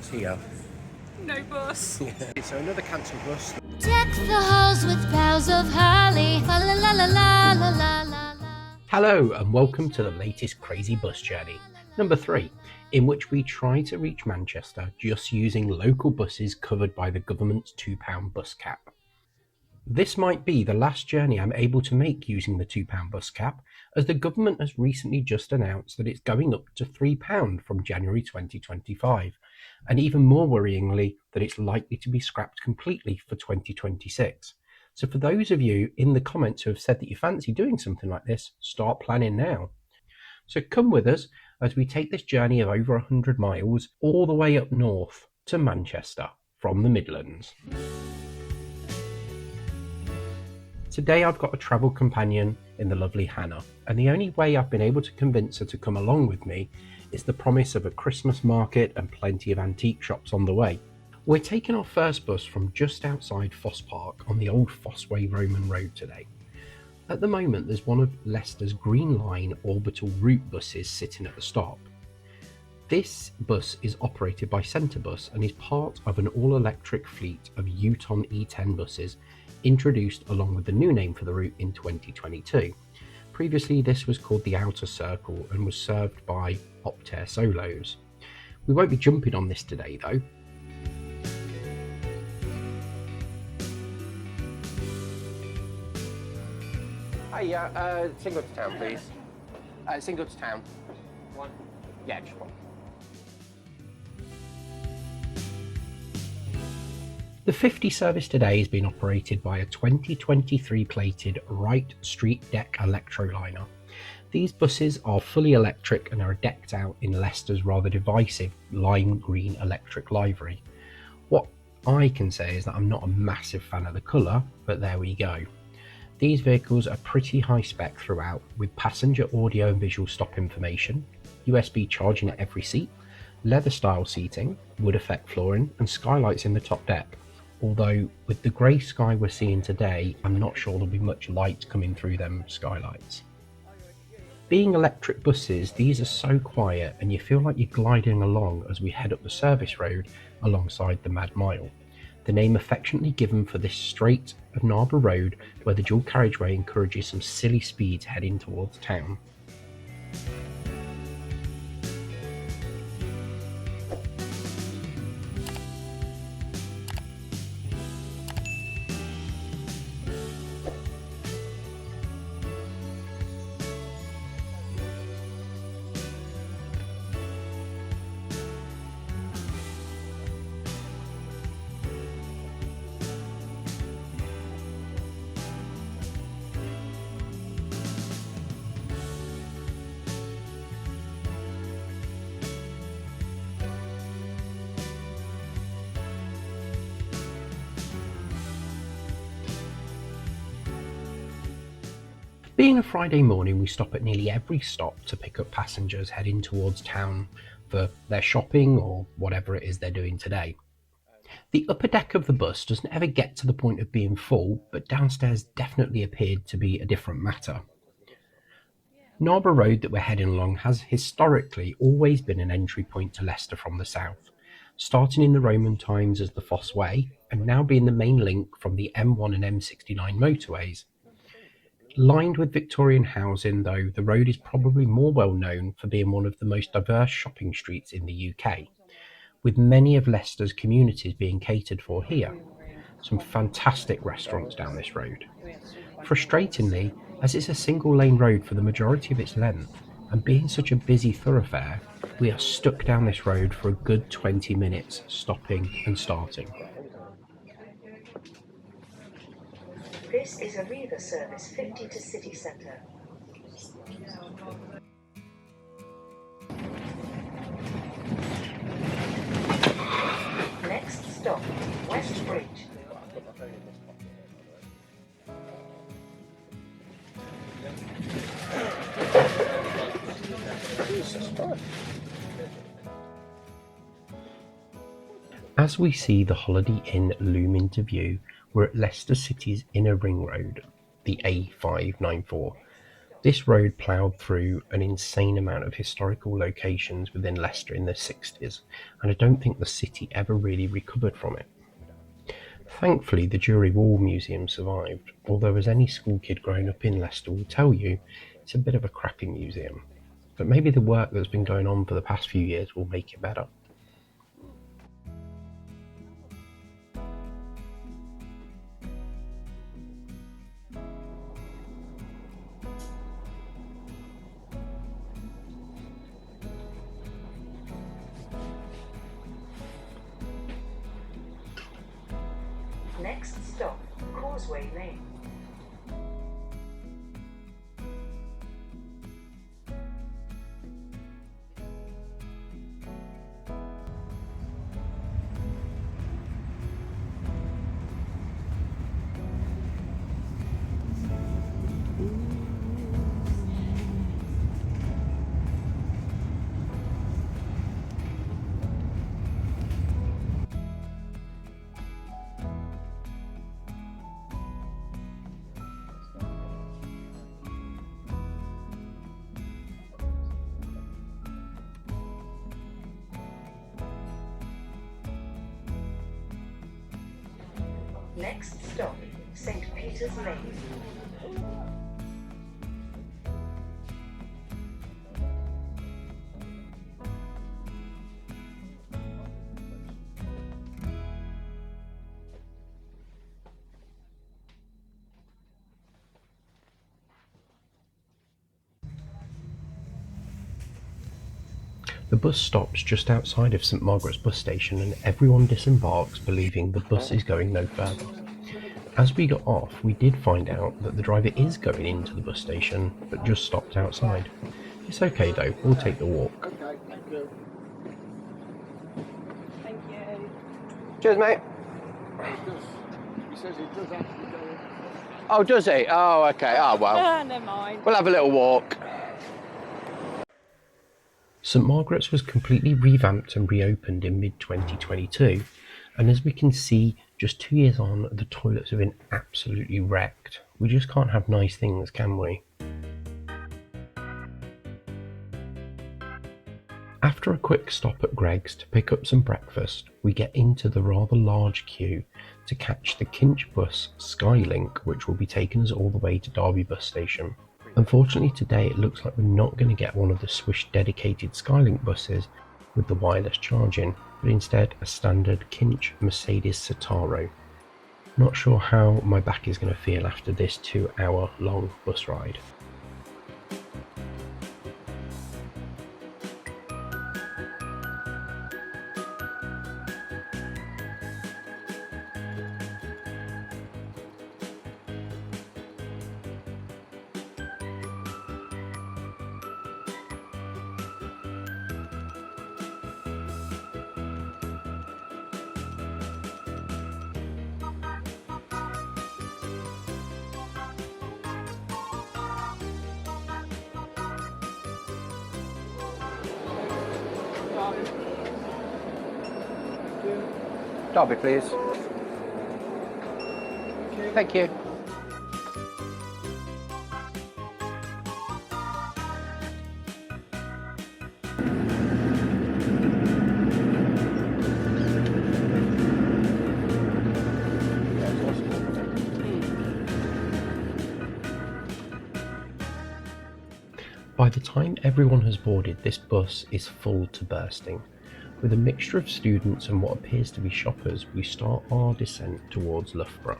here. No bus. So another cancelled bus. Deck the halls with boughs of holly. La la la la la la la la. Hello and welcome to the latest crazy bus journey, number 3, in which we try to reach Manchester just using local buses covered by the government's £2 bus cap. This might be the last journey I'm able to make using the £2 bus cap, as the government has recently just announced that it's going up to £3 from January 2025, and even more worryingly that it's likely to be scrapped completely for 2026. So for those of you in the comments who have said that you fancy doing something like this, start planning now. So come with us as we take this journey of over 100 miles all the way up north to Manchester from the Midlands. Today I've got a travel companion in the lovely Hannah, and the only way I've been able to convince her to come along with me is the promise of a Christmas market and plenty of antique shops on the way. We're taking our first bus from just outside Foss Park on the old Fossway Roman Road today. At the moment there's one of Leicester's Green Line orbital route buses sitting at the stop. This bus is operated by Centrebus and is part of an all-electric fleet of Yutton E10 buses introduced along with the new name for the route in 2022. Previously this was called the Outer Circle and was served by Optare Solos. We won't be jumping on this today though. Hi, single to town please. Single to town. One? Yeah, just one. The 50 service today is being operated by a 2023 plated Wright Street Deck Electroliner. These buses are fully electric and are decked out in Leicester's rather divisive lime green electric livery. What I can say is that I'm not a massive fan of the colour, but there we go. These vehicles are pretty high spec throughout, with passenger audio and visual stop information, USB charging at every seat, leather style seating, wood effect flooring and skylights in the top deck. Although with the grey sky we're seeing today, I'm not sure there'll be much light coming through them skylights. Being electric buses, these are so quiet and you feel like you're gliding along as we head up the service road alongside the Mad Mile, the name affectionately given for this straight of Narborough Road where the dual carriageway encourages some silly speeds heading towards town. Being a Friday morning, we stop at nearly every stop to pick up passengers heading towards town for their shopping or whatever it is they're doing today. The upper deck of the bus doesn't ever get to the point of being full, but downstairs definitely appeared to be a different matter. Narborough Road that we're heading along has historically always been an entry point to Leicester from the south, starting in the Roman times as the Foss Way and now being the main link from the M1 and M69 motorways. Lined with Victorian housing though, the road is probably more well known for being one of the most diverse shopping streets in the UK, with many of Leicester's communities being catered for here. Some fantastic restaurants down this road. Frustratingly, as it's a single lane road for the majority of its length, and being such a busy thoroughfare, we are stuck down this road for a good 20 minutes, stopping and starting. This is a Riva service 50 to city centre. Next stop, West Bridge. As we see the Holiday Inn loom into view, we're at Leicester City's inner ring road, the A594. This road ploughed through an insane amount of historical locations within Leicester in the 60s, and I don't think the city ever really recovered from it. Thankfully, the Dury Wall Museum survived, although as any school kid growing up in Leicester will tell you, it's a bit of a crappy museum. But maybe the work that's been going on for the past few years will make it better. Next stop, Causeway Lane. Next stop, St. Peter's Lane. The bus stops just outside of St Margaret's bus station and everyone disembarks believing the bus is going no further. As we got off, we did find out that the driver is going into the bus station, but just stopped outside. It's okay though, we'll take the walk. Okay, thank you. Thank you. Cheers, mate. He says he does actually go in. Oh, does he? Oh, okay. Oh, well. Never mind. We'll have a little walk. St Margaret's was completely revamped and reopened in mid-2022, and as we can see, just 2 years on, the toilets have been absolutely wrecked. We just can't have nice things, can we? After a quick stop at Greg's to pick up some breakfast, we get into the rather large queue to catch the Kinch bus Skylink, which will be taking us all the way to Derby bus station. Unfortunately today it looks like we're not going to get one of the Swish dedicated Skylink buses with the wireless charging, but instead a standard Kinch Mercedes Citaro. Not sure how my back is going to feel after this 2-hour long bus ride. Derby, please. Thank you. By the time everyone has boarded, this bus is full to bursting. With a mixture of students and what appears to be shoppers, we start our descent towards Loughborough.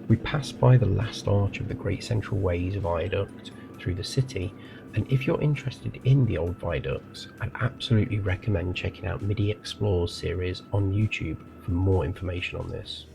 We pass by the last arch of the Great Central Ways viaduct through the city, and if you're interested in the old viaducts, I'd absolutely recommend checking out MIDI Explores series on YouTube for more information on this.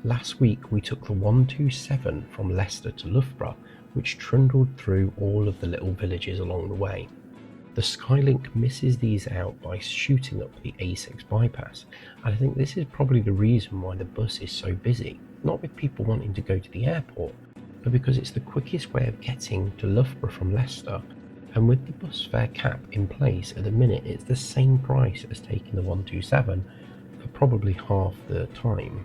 Last week we took the 127 from Leicester to Loughborough, which trundled through all of the little villages along the way. The Skylink misses these out by shooting up the A6 bypass, and I think this is probably the reason why the bus is so busy, not with people wanting to go to the airport, but because it's the quickest way of getting to Loughborough from Leicester, and with the bus fare cap in place at the minute it's the same price as taking the 127 for probably half the time.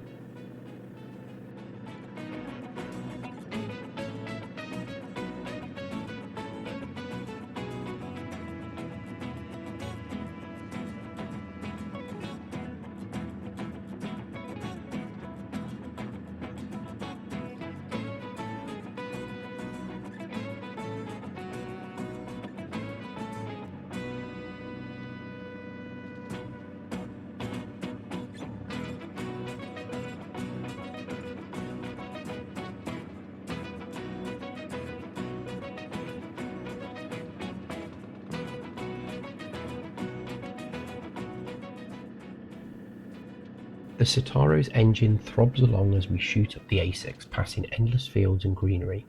The Citaro's engine throbs along as we shoot up the A6, passing endless fields and greenery.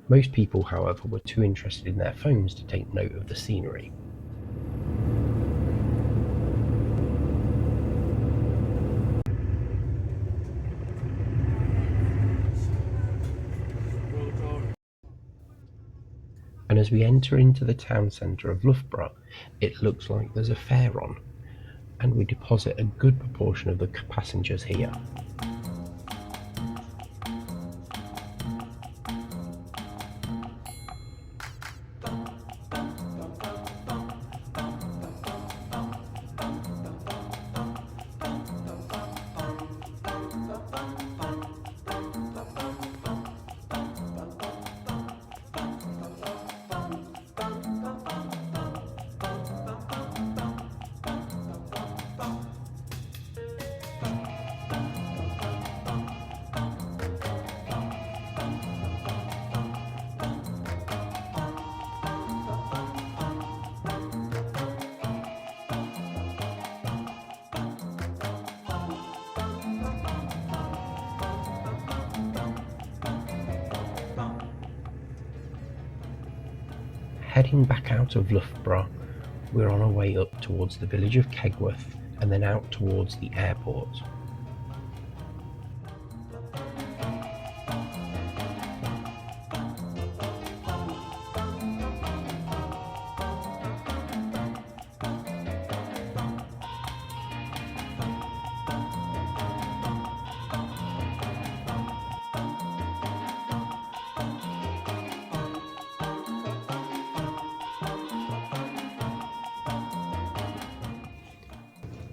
Most people, however, were too interested in their phones to take note of the scenery. And as we enter into the town centre of Loughborough, it looks like there's a fair on, and we deposit a good proportion of the passengers here. Heading back out of Loughborough, we're on our way up towards the village of Kegworth and then out towards the airport.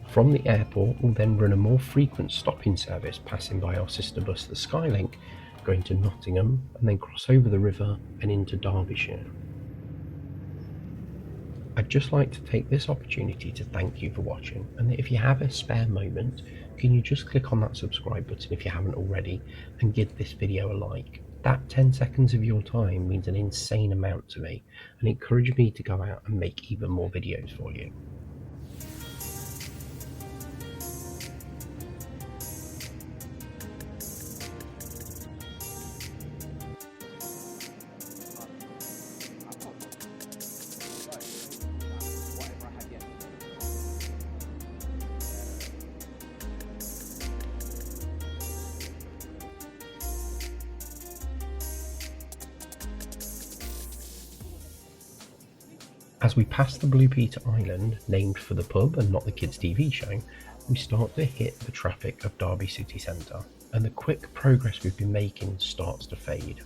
From the airport, we'll then run a more frequent stopping service passing by our sister bus, the Skylink, going to Nottingham and then cross over the river and into Derbyshire. I'd just like to take this opportunity to thank you for watching, and if you have a spare moment, can you just click on that subscribe button if you haven't already and give this video a like. That 10 seconds of your time means an insane amount to me and encourages me to go out and make even more videos for you. As we pass the Blue Peter Island, named for the pub and not the kids' TV show, we start to hit the traffic of Derby city centre, and the quick progress we've been making starts to fade.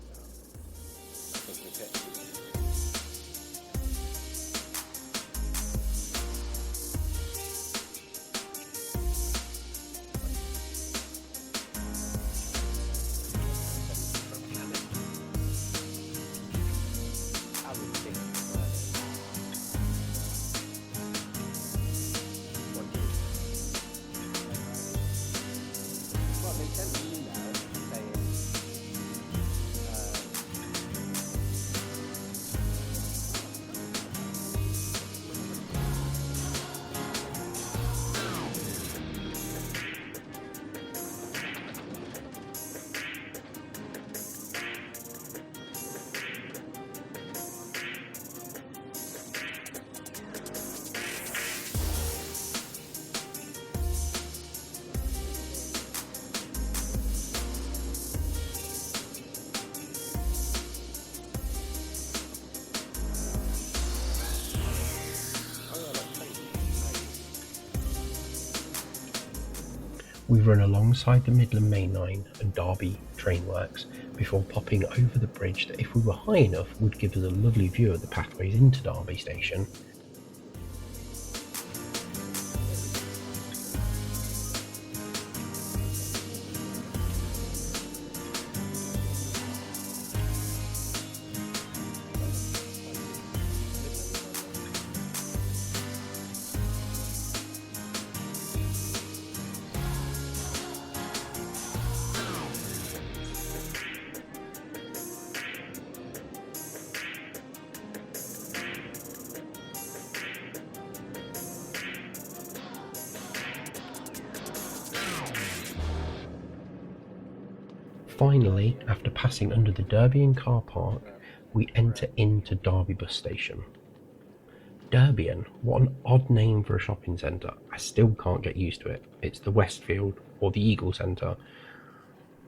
We run alongside the Midland Main Line and Derby train works before popping over the bridge that, if we were high enough, would give us a lovely view of the pathways into Derby station. Finally, after passing under the Derbian car park, we enter into Derby bus station. Derbian, what an odd name for a shopping centre. I still can't get used to it. It's the Westfield or the Eagle Centre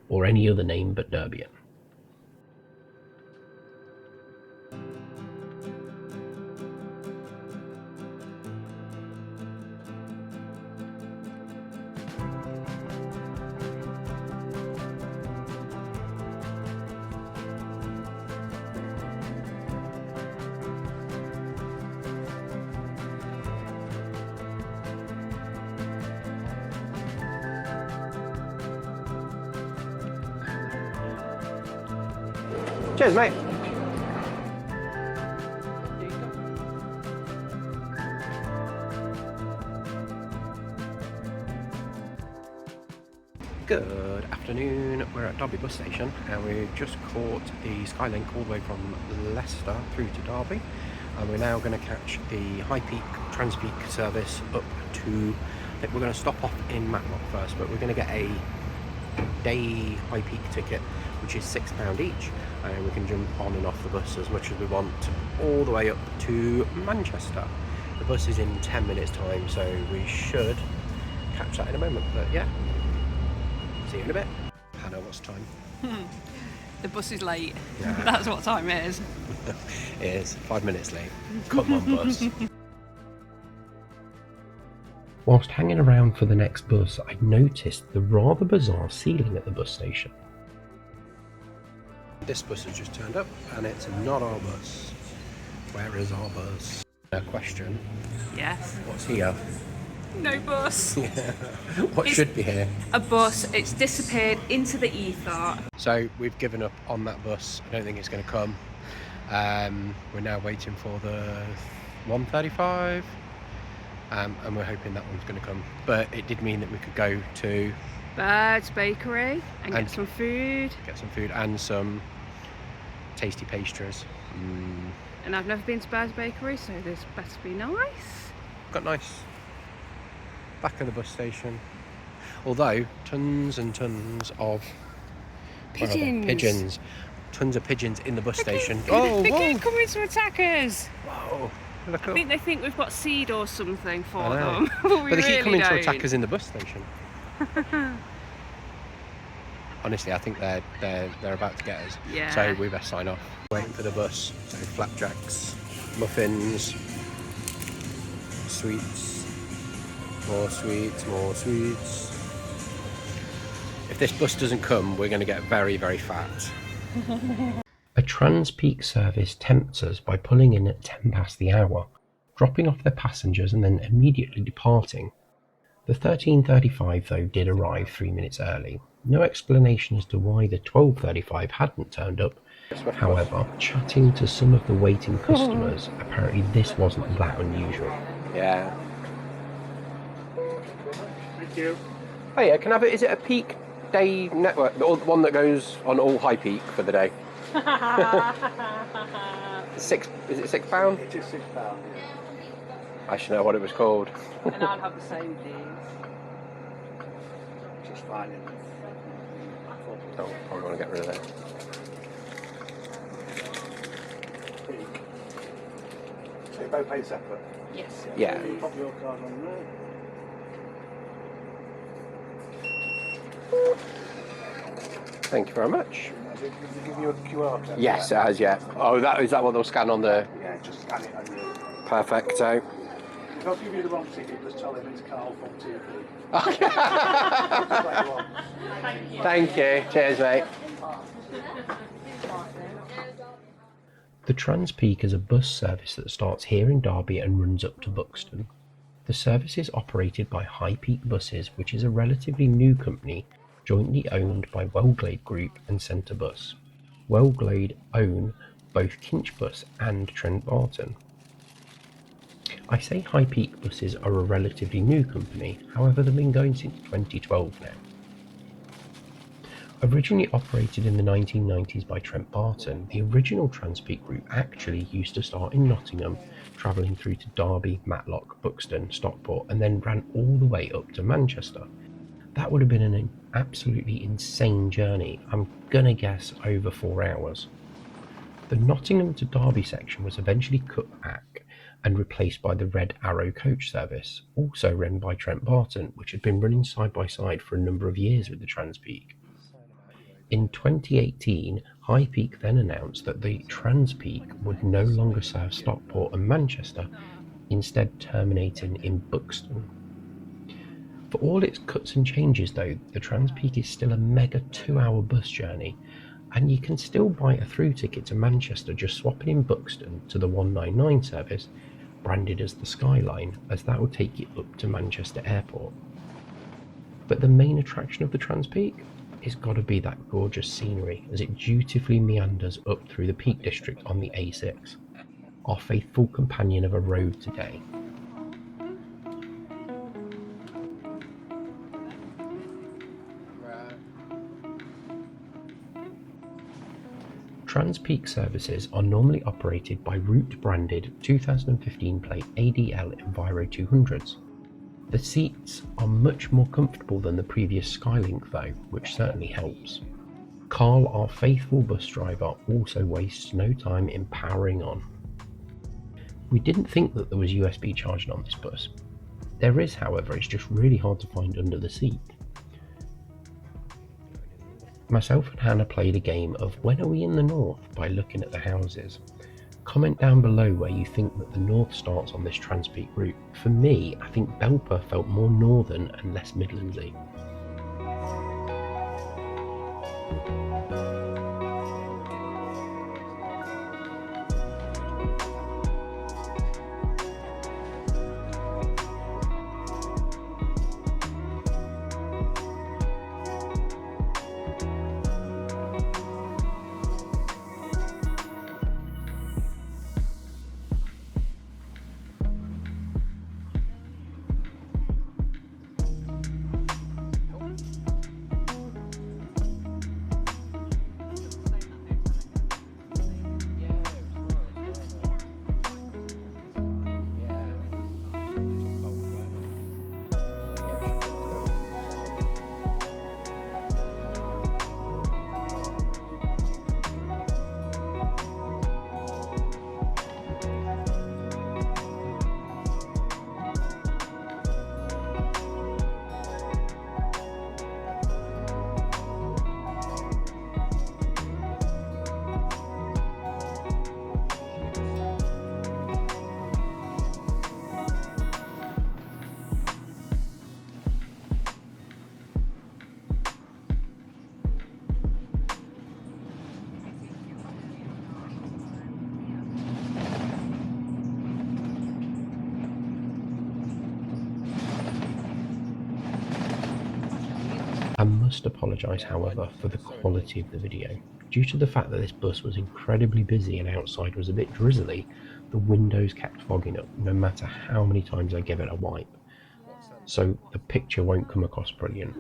or any other name but Derbian. Cheers, mate. Good afternoon, we're at Derby bus station and we've just caught the Skylink all the way from Leicester through to Derby, and we're now going to catch the High Peak Transpeak service up to, I think we're going to stop off in Matlock first, but we're going to get a day High Peak ticket which is £6 each, and we can jump on and off the bus as much as we want all the way up to Manchester. The bus is in 10 minutes time, so we should catch that in a moment, but yeah, see you in a bit. Hannah, what's the time? The bus is late. Yeah. That's what time it is. It is 5 minutes late. Come on, bus. Whilst hanging around for the next bus, I noticed the rather bizarre ceiling at the bus station. This bus has just turned up and it's not our bus. Where is our bus? Question. Yes. What's here? No bus. What should be here? A bus. It's disappeared into the ether. So we've given up on that bus. I don't think it's going to come. We're now waiting for the 1:35. And we're hoping that one's going to come, but it did mean that we could go to Bird's Bakery and get some food. And some tasty pastries. And I've never been to Bird's Bakery, so this better be nice. Got nice. Back of the bus station. Although tons and tons of pigeons. Tons of pigeons in the bus station. They keep coming to attack us. Whoa. Look I up. think they think we've got seed or something for I know. them. But But they keep really coming to don't. attack us in the bus station. Honestly, I think they're about to get us. Yeah. So we best sign off. Waiting for the bus. So flapjacks, muffins, sweets. More sweets, more sweets. If this bus doesn't come, we're going to get very, very fat. A Trans-Peak service tempts us by pulling in at 10 past the hour, dropping off their passengers and then immediately departing. The 13:35 though did arrive 3 minutes early. No explanation as to why the 12:35 hadn't turned up. However, chatting to some of the waiting customers, apparently this wasn't that unusual. Yeah. Thank you. Oh yeah, can I have it? Is it a peak day network, the one that goes on all high peak for the day? Is it £6? It is £6, yeah. I should know what it was called. And I'll have the same, please. Just fine. Oh, probably want to get rid of it. Peak. So you both pay separate? Yes. Yeah. You pop your card on there. Thank you very much. Did it give you a QR code? Yes, it has, yeah. Oh, is that what they'll scan on the... Yeah, just scan it on you. Perfecto. If I'll give you the wrong ticket, just tell him it's Carl from TP. Thank you. Cheers, mate. The Trans-Peak is a bus service that starts here in Derby and runs up to Buxton. The service is operated by High Peak Buses, which is a relatively new company jointly owned by Wellglade Group and Centre Bus. Wellglade own both Kinch Bus and Trent Barton. I say High Peak Buses are a relatively new company, however they've been going since 2012 now. Originally operated in the 1990s by Trent Barton, the original Trans-Peak route actually used to start in Nottingham, travelling through to Derby, Matlock, Buxton, Stockport, and then ran all the way up to Manchester. That would have been an absolutely insane journey. I'm gonna guess over 4 hours. The Nottingham to Derby section was eventually cut back and replaced by the Red Arrow coach service, also run by Trent Barton, which had been running side by side for a number of years with the Trans-Peak. In 2018, High Peak then announced that the Trans-Peak would no longer serve Stockport and Manchester, instead terminating in Buxton. For all its cuts and changes though, the Trans-Peak is still a mega 2-hour bus journey, and you can still buy a through ticket to Manchester just swapping in Buxton to the 199 service, branded as the Skyline, as that will take you up to Manchester Airport. But the main attraction of the Trans-Peak has got to be that gorgeous scenery as it dutifully meanders up through the Peak District on the A6, our faithful companion of a road today. Trans-Peak services are normally operated by route-branded 2015 plate ADL Enviro 200s. The seats are much more comfortable than the previous Skylink though, which certainly helps. Carl, our faithful bus driver, also wastes no time in powering on. We didn't think that there was USB charging on this bus. There is, however, it's just really hard to find under the seat. Myself and Hannah played a game of When Are We in the North by looking at the houses. Comment down below where you think that the north starts on this Trans-Peak route. For me, I think Belper felt more northern and less Midlandsy. I must apologise, however, for the quality of the video. Due to the fact that this bus was incredibly busy and outside was a bit drizzly, the windows kept fogging up no matter how many times I give it a wipe. So the picture won't come across brilliant.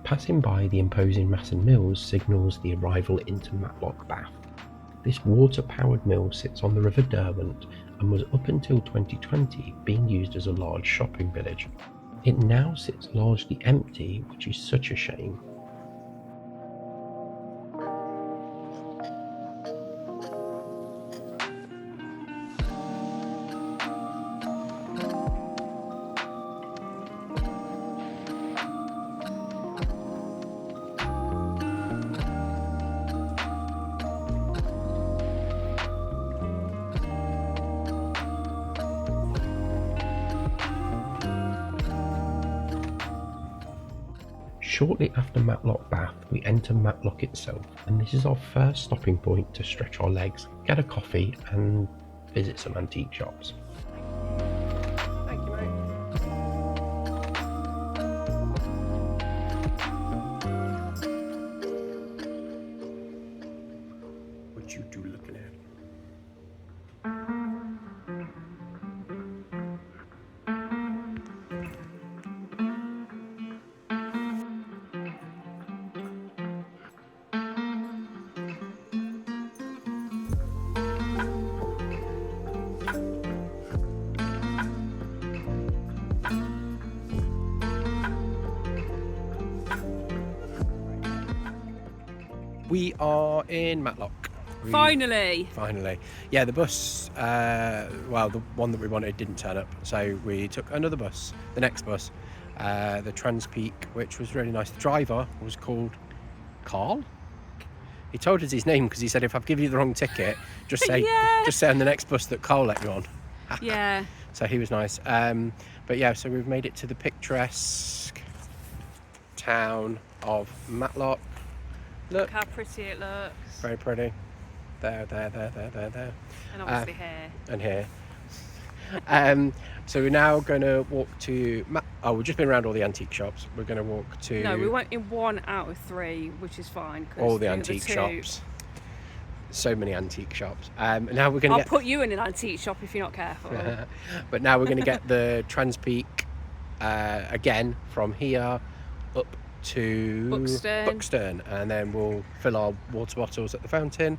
Passing by the imposing Masson Mills signals the arrival into Matlock, Bath. This water-powered mill sits on the River Derwent and was up until 2020 being used as a large shopping village. It now sits largely empty, which is such a shame. Shortly after Matlock Bath, we enter Matlock itself, and this is our first stopping point to stretch our legs, get a coffee, and visit some antique shops. Thank you, mate. What you two looking at? We are in Matlock. Finally! Finally. Yeah, the bus, well, the one that we wanted didn't turn up, so we took another bus, the next bus, the Transpeak, which was really nice. The driver was called Carl. He told us his name because he said, if I've given you the wrong ticket, just say Yeah. just say on the next bus that Carl let you on. Yeah. So he was nice. But yeah, so we've made it to the picturesque town of Matlock. Look, Look how pretty it looks. very pretty. There. And obviously here. And here. So we're now going to walk to... we've just been around all the antique shops. We're going to walk to... No, we went in 1 out of 3, which is fine. 'Cause all the other antique 2 shops. So many antique shops. Now we're going to I'll put you in an antique shop if you're not careful. But now we're going to get the Transpeak again from here up to Buxton, and then we'll fill our water bottles at the fountain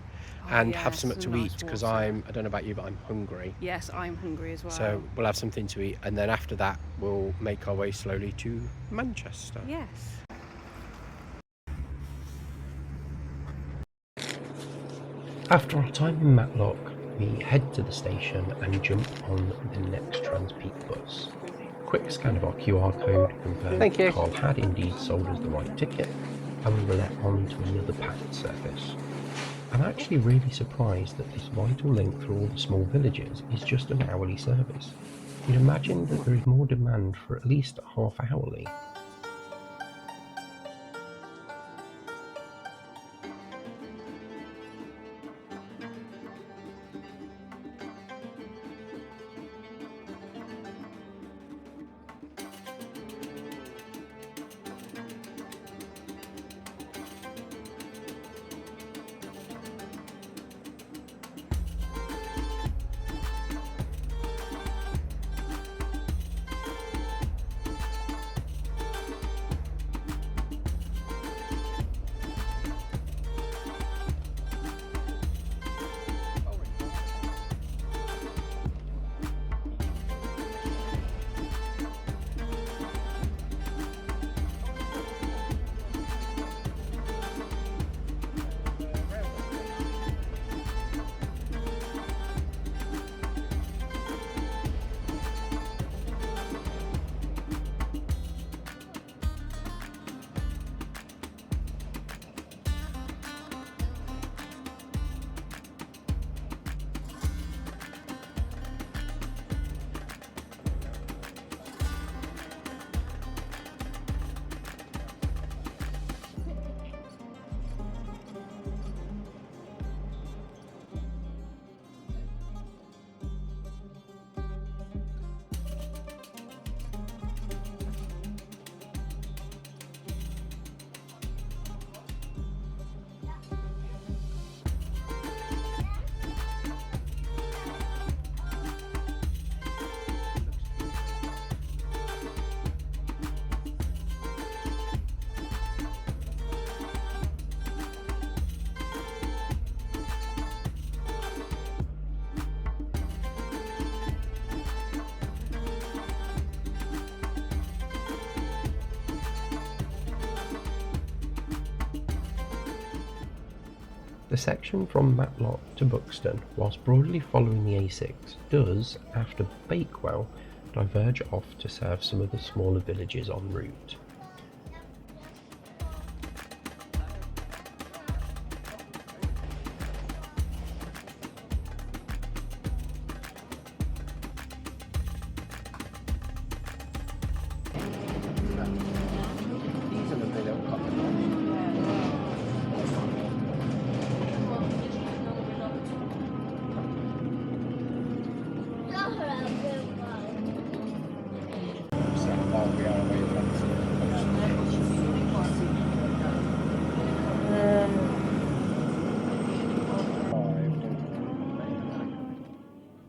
and have yes, something to nice eat, because water. I don't know about you, but I'm hungry. Yes, I'm hungry as well. So we'll have something to eat, and then after that we'll make our way slowly to Manchester. Yes. After our time in Matlock, we head to the station and jump on the next Transpeak bus. Quick scan of our QR code confirmed that Carl had indeed sold us the right ticket, and we were let on to another packed service. I'm actually really surprised that this vital link through all the small villages is just an hourly service. You'd imagine that there is more demand for at least a half hourly. The section from Matlock to Buxton, whilst broadly following the A6, does, after Bakewell, diverge off to serve some of the smaller villages en route.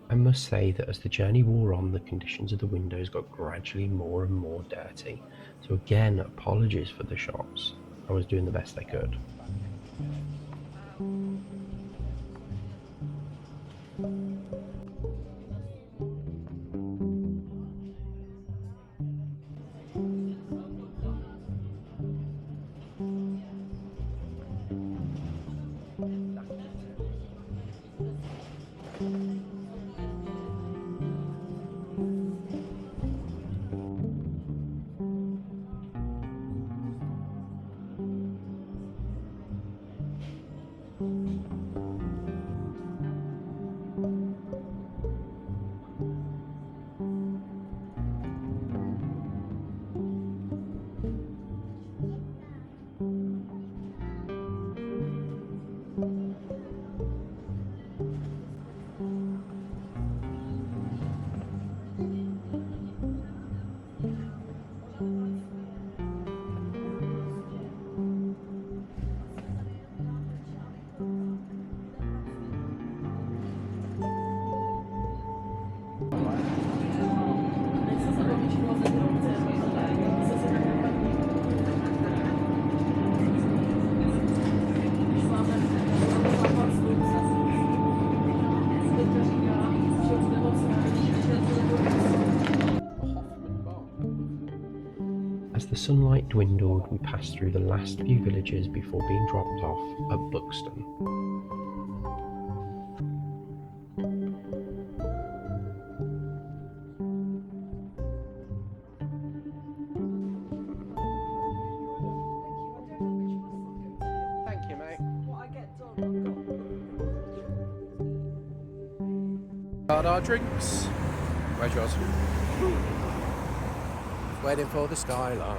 I must say that as the journey wore on, the conditions of the windows got gradually more and more dirty. So again, apologies for the shops. I was doing the best I could. As the sunlight dwindled, we passed through the last few villages before being dropped off at Buxton. Thank you, mate. Got our drinks. Where's yours? Waiting for the skyline.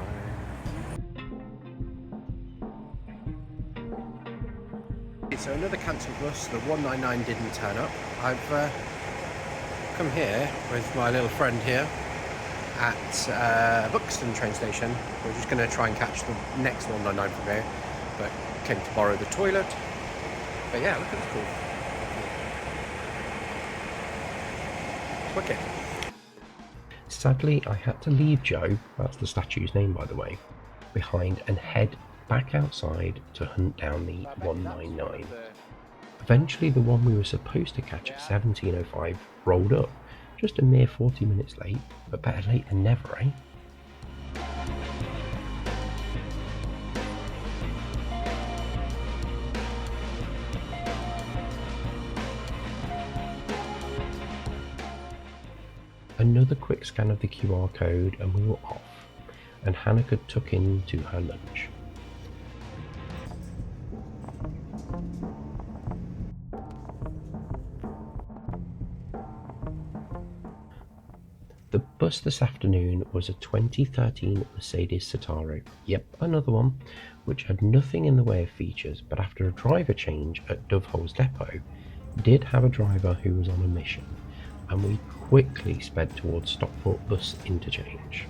So another cancelled bus, the 199 didn't turn up. I've come here with my little friend here at Buxton train station. We're just going to try and catch the next 199 from here, but came to borrow the toilet. But yeah, look at this cool. Wicked. Sadly, I had to leave Joe, that's the statue's name by the way, behind and head back outside to hunt down the 199. Eventually the one we were supposed to catch at 17:05 rolled up, just a mere 40 minutes late, but better late than never, eh? Another quick scan of the QR code and we were off, and Hanneke took into her lunch. The bus this afternoon was a 2013 Mercedes Citaro, yep, another one, which had nothing in the way of features, but after a driver change at Doveholes Depot, did have a driver who was on a mission, and we quickly sped towards Stockport bus interchange.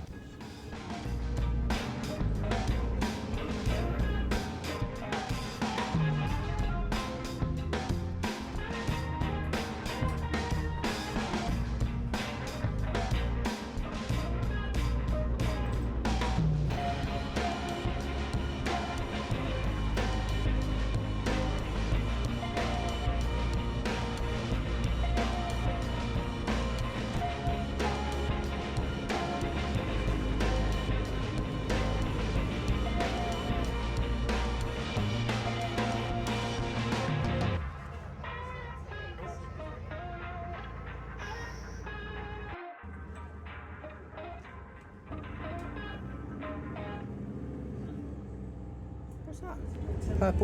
What's that?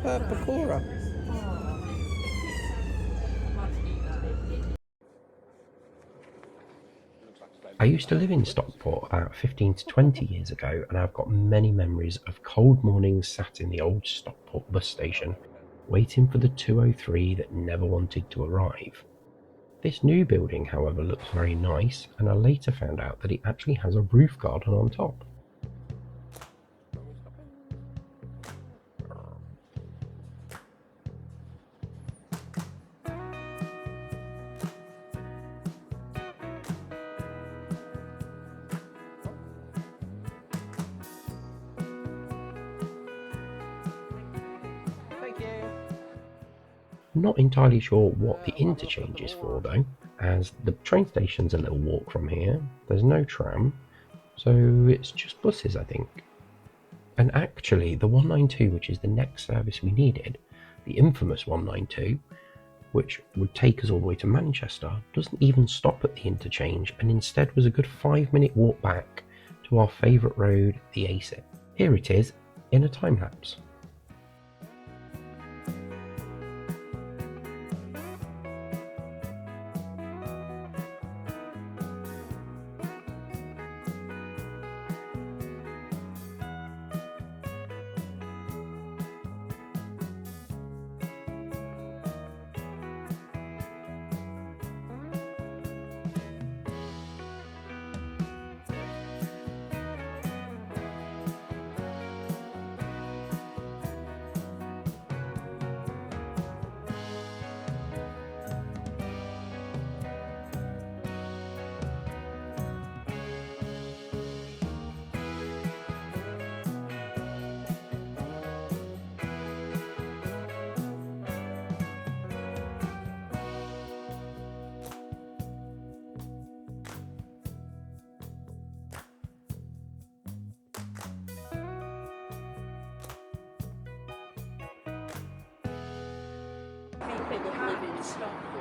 Purple Cora. I used to live in Stockport about 15 to 20 years ago, and I've got many memories of cold mornings sat in the old Stockport bus station, waiting for the 203 that never wanted to arrive. This new building, however, looks very nice, and I later found out that it actually has a roof garden on top. Not entirely sure what the interchange is for though, as the train station's a little walk from here, there's no tram, so it's just buses I think. And actually the 192, which is the next service we needed, the infamous 192, which would take us all the way to Manchester, doesn't even stop at the interchange and instead was a good 5-minute walk back to our favourite road, the A6. Here it is in a time lapse.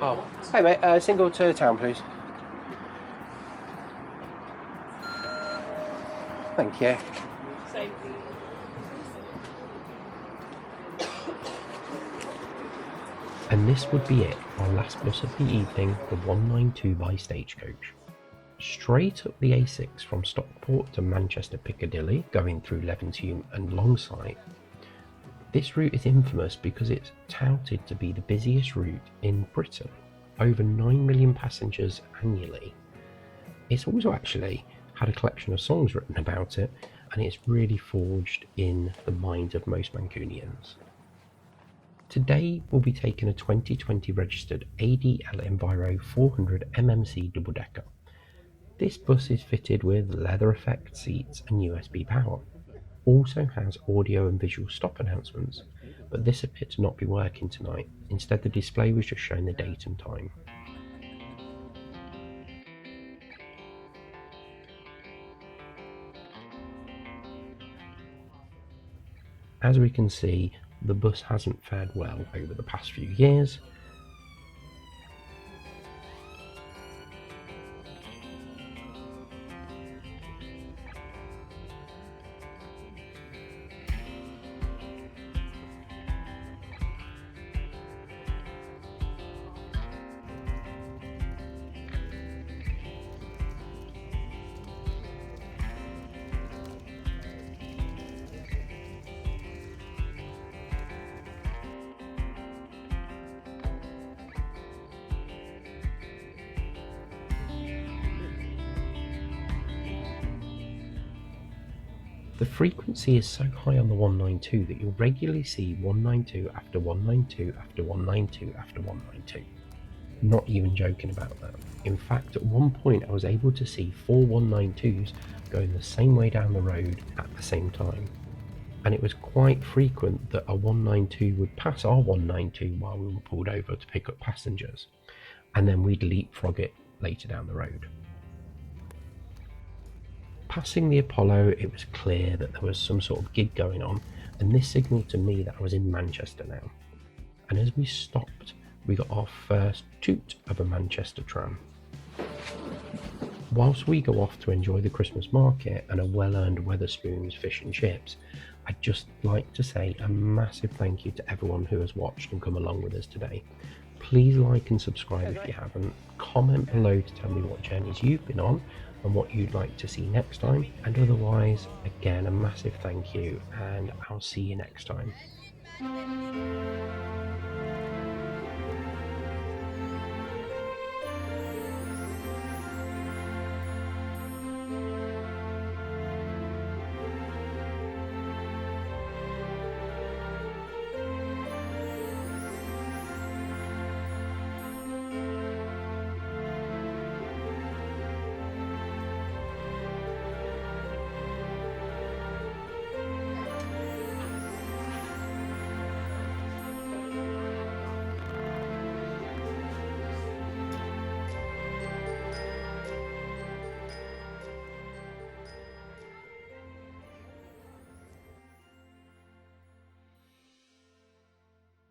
Oh, hey mate, single to town please. Thank you. And this would be it, our last bus of the evening, the 192 by Stagecoach. Straight up the A6 from Stockport to Manchester Piccadilly, going through Levenshulme and Longsight. This route is infamous because it's touted to be the busiest route in Britain, over 9 million passengers annually. It's also actually had a collection of songs written about it, and it's really forged in the minds of most Mancunians. Today we'll be taking a 2020 registered ADL Enviro 400 MMC double-decker. This bus is fitted with leather effect seats and USB power. Also has audio and visual stop announcements, but this appeared to not be working tonight. Instead, the display was just showing the date and time. As we can see, the bus hasn't fared well over the past few years. The frequency is so high on the 192 that you'll regularly see 192 after 192 after 192 after 192. Not even joking about that. In fact, at one point I was able to see 4 192s going the same way down the road at the same time. And it was quite frequent that a 192 would pass our 192 while we were pulled over to pick up passengers, and then we'd leapfrog it later down the road. Passing the Apollo, it was clear that there was some sort of gig going on, and this signalled to me that I was in Manchester now. And as we stopped, we got our first toot of a Manchester tram. Whilst we go off to enjoy the Christmas market and a well-earned Wetherspoons fish and chips, I'd just like to say a massive thank you to everyone who has watched and come along with us today. Please like and subscribe if you haven't. Comment below to tell me what journeys you've been on and what you'd like to see next time. And otherwise, again, a massive thank you, and I'll see you next time.